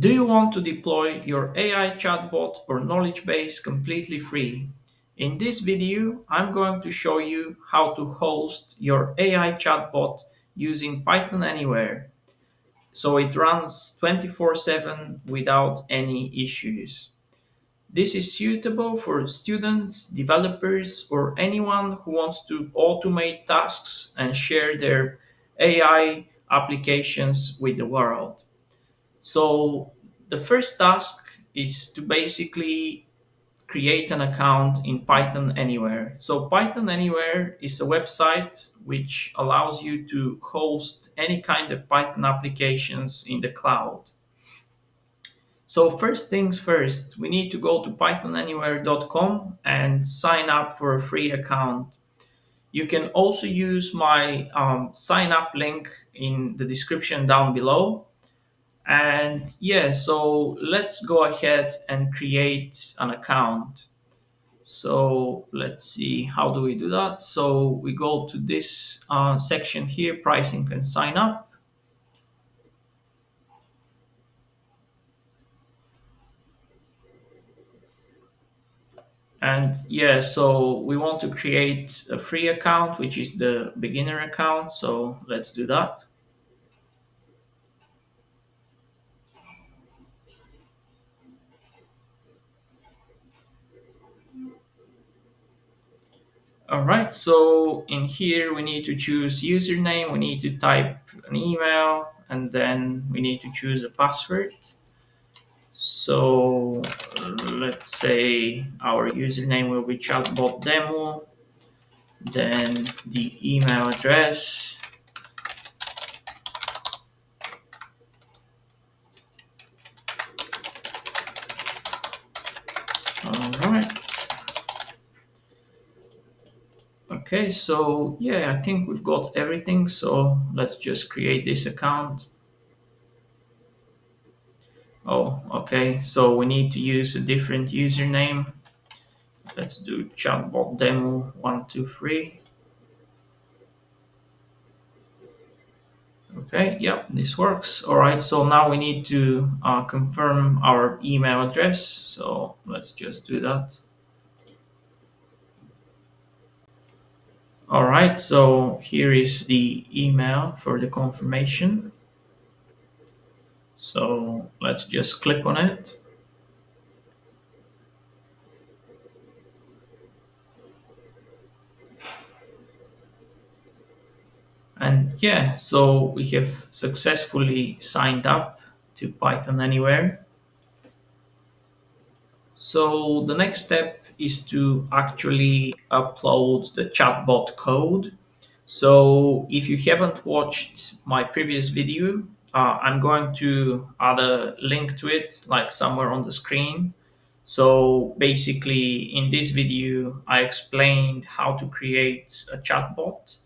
Do you want to deploy your AI chatbot or knowledge base completely free? In this video, I'm going to show you how to host your AI chatbot using Python Anywhere, so it runs 24/7 without any issues. This is suitable for students, developers, or anyone who wants to automate tasks and share their AI applications with the world. So the first task is to basically create an account in Python Anywhere. So Python Anywhere is a website which allows you to host any kind of Python applications in the cloud. So first things first, we need to go to pythonanywhere.com and sign up for a free account. You can also use my sign up link in the description down below. And yeah, so let's go ahead and create an account. So let's see, how do we do that? So we go to this section here, pricing and sign up. And yeah, so we want to create a free account, which is the beginner account. So let's do that. All right, so in here we need to choose username, we need to type an email, and then we need to choose a password. So let's say our username will be chatbot demo, then the email address. All right. Okay, so yeah, I think we've got everything. So let's just create this account. Oh, okay. So we need to use a different username. Let's do chatbot demo 123. Okay, yeah, this works. All right, so now we need to confirm our email address. So let's just do that. All right, so here is the email for the confirmation. So let's just click on it. And yeah, so we have successfully signed up to Python Anywhere. So the next step is to actually upload the chatbot code. So if you haven't watched my previous video, I'm going to add a link to it, like somewhere on the screen. So basically, in this video, I explained how to create a chatbot.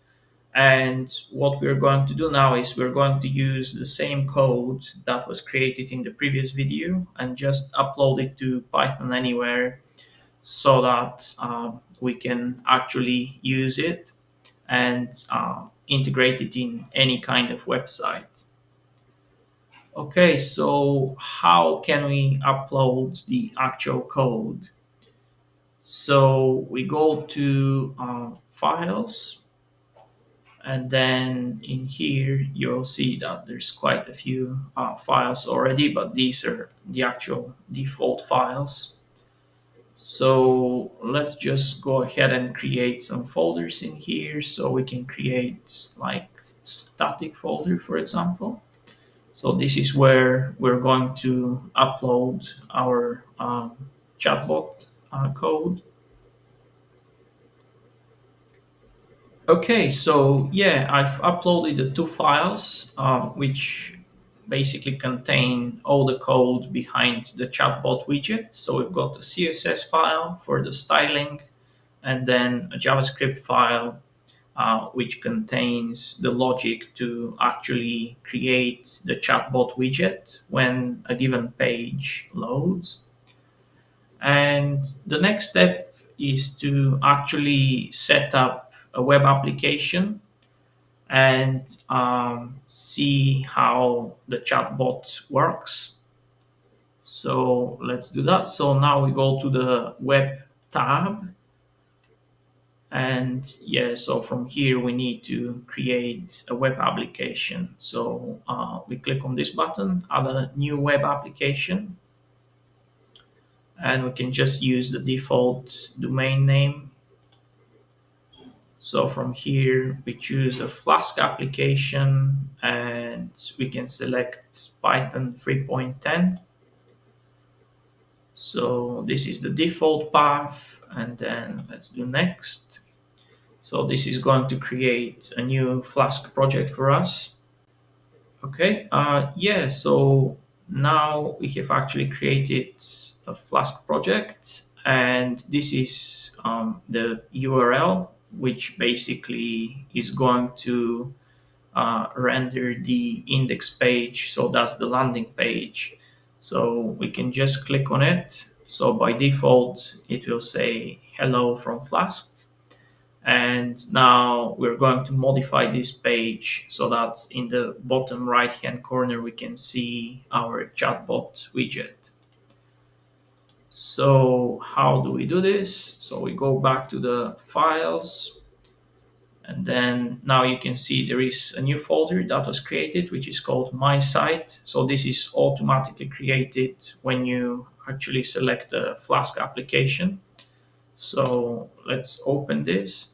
And what we're going to do now is we're going to use the same code that was created in the previous video and just upload it to Python Anywhere so that we can actually use it and integrate it in any kind of website. Okay, so how can we upload the actual code? So we go to files, and then in here you'll see that there's quite a few files already, but these are the actual default files. So let's just go ahead and create some folders in here. So we can create like static folder, for example. So this is where we're going to upload our chatbot code. Okay, so yeah, I've uploaded the two files, which basically contain all the code behind the chatbot widget. So we've got a CSS file for the styling, and then a JavaScript file, which contains the logic to actually create the chatbot widget when a given page loads. And the next step is to actually set up a web application and see how the chatbot works. So let's do that. So now we go to the web tab. And yeah, so from here we need to create a web application. So we click on this button, add a new web application, and we can just use the default domain name. So from here we choose a Flask application and we can select Python 3.10. So this is the default path, and then let's do next. So this is going to create a new Flask project for us. Okay, yeah, so now we have actually created a Flask project, and this is the URL, which basically is going to render the index page. So that's the landing page. So we can just click on it. So by default, it will say hello from Flask. And now we're going to modify this page so that in the bottom right hand corner we can see our chatbot widget. So how do we do this? So we go back to the files, and then now you can see there is a new folder that was created, which is called My Site. So this is automatically created when you actually select a Flask application. So let's open this.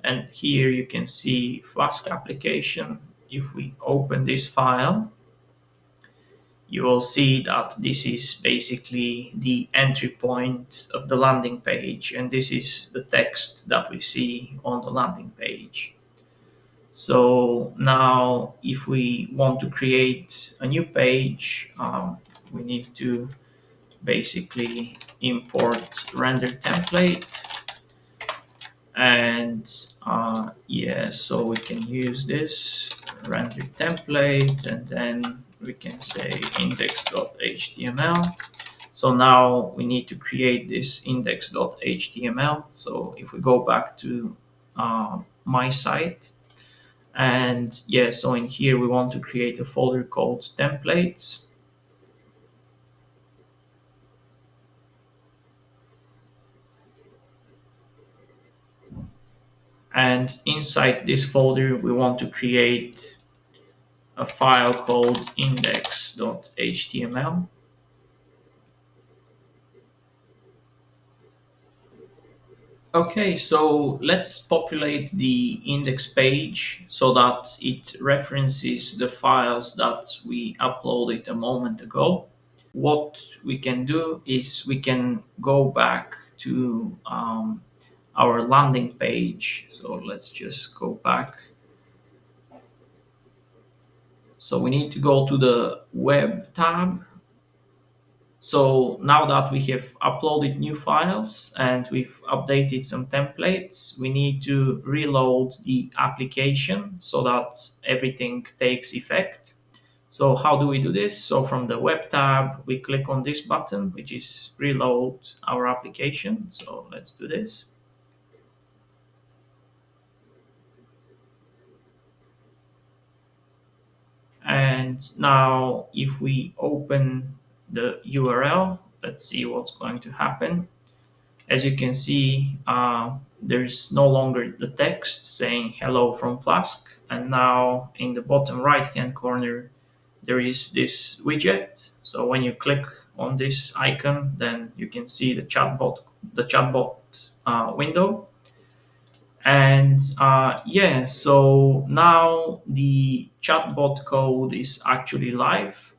And here you can see Flask application. If we open this file, you will see that this is basically the entry point of the landing page, and this is the text that we see on the landing page. So now if we want to create a new page, we need to basically import render template. And yeah, so we can use this render template, and then we can say index.html. So now we need to create this index.html. So if we go back to my site, and yeah, so in here we want to create a folder called templates. And inside this folder, we want to create a file called index.html. Okay, so let's populate the index page so that it references the files that we uploaded a moment ago. What we can do is we can go back to our landing page. So let's just go back. So we need to go to the web tab. So now that we have uploaded new files and we've updated some templates, we need to reload the application so that everything takes effect. So how do we do this? So from the web tab, we click on this button, which is reload our application. So let's do this. And now if we open the URL, let's see what's going to happen. As you can see, there's no longer the text saying hello from Flask. And now in the bottom right hand corner, there is this widget. So when you click on this icon, then you can see the chatbot window. And yeah, so now the chatbot code is actually live,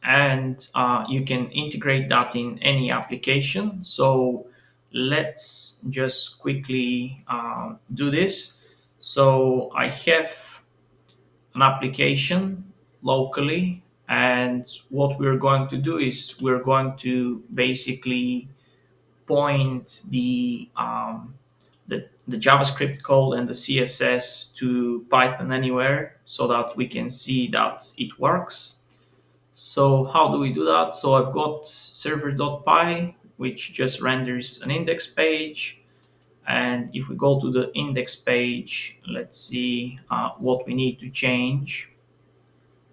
and you can integrate that in any application. So let's just quickly do this. So I have an application locally, and what we're going to do is we're going to basically point the JavaScript code and the CSS to PythonAnywhere so that we can see that it works. So how do we do that? So I've got server.py, which just renders an index page. And if we go to the index page, let's see what we need to change.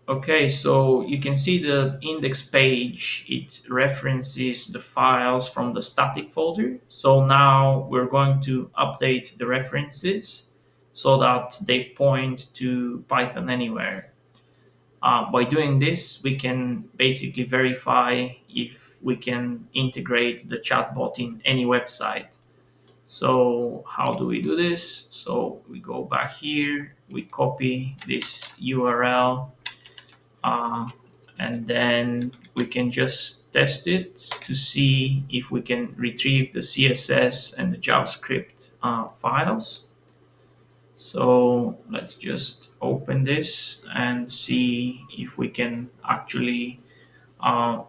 Okay, so you can see the index page, it references the files from the static folder. So now we're going to update the references so that they point to Python Anywhere. By doing this, we can basically verify if we can integrate the chatbot in any website. So how do we do this? So we go back here, we copy this URL, uh, and then we can just test it to see if we can retrieve the CSS and the JavaScript files. So let's just open this and see if we can actually uh,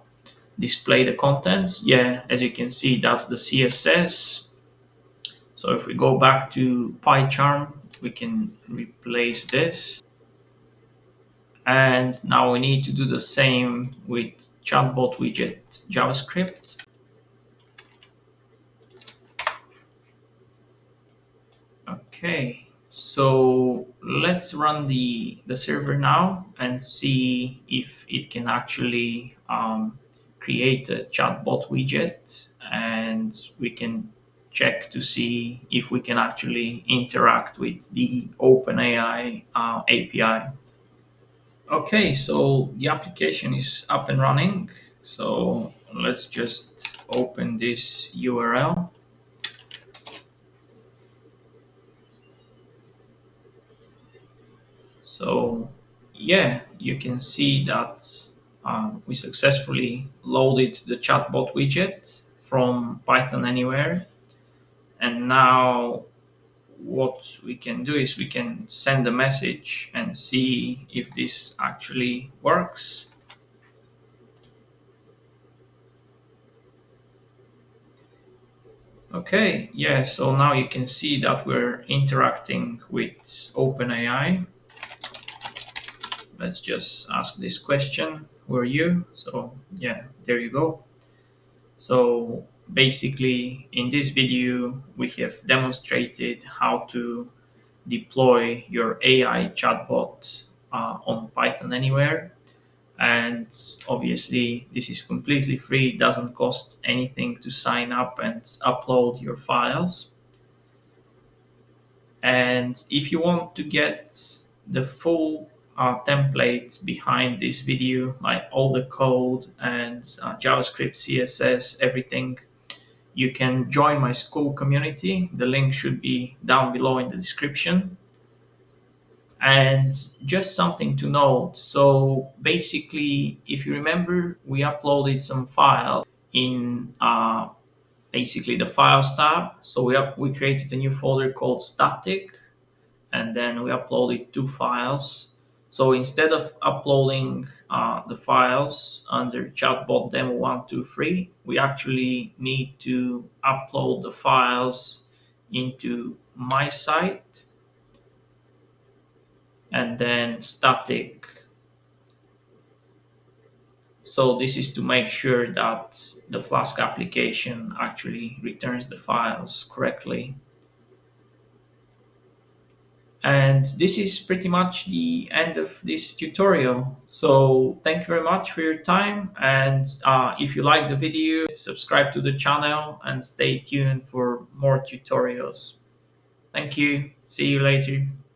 display the contents. Yeah, as you can see, that's the CSS. So if we go back to PyCharm, we can replace this. And now we need to do the same with chatbot widget JavaScript. Okay, so let's run the server now and see if it can actually create a chatbot widget, and we can check to see if we can actually interact with the OpenAI API. Okay, so the application is up and running. So let's just open this URL. So yeah, you can see that we successfully loaded the chatbot widget from Python Anywhere. And now what we can do is we can send a message and see if this actually works. Okay, yeah, so now you can see that we're interacting with OpenAI. Let's just ask this question, who are you? So yeah, there you go. So basically in this video, we have demonstrated how to deploy your AI chatbot on Python Anywhere. And obviously this is completely free, it doesn't cost anything to sign up and upload your files. And if you want to get the full template behind this video, like all the code and JavaScript, CSS, everything, you can join my school community. The link should be down below in the description. And just something to note. So basically, if you remember, we uploaded some files in basically the files tab. So we created a new folder called static, and then we uploaded two files. So instead of uploading the files under chatbot demo 123, we actually need to upload the files into my site and then static. So this is to make sure that the Flask application actually returns the files correctly. And this is pretty much the end of this tutorial. So thank you very much for your time. And if you like the video, subscribe to the channel and stay tuned for more tutorials. Thank you. See you later.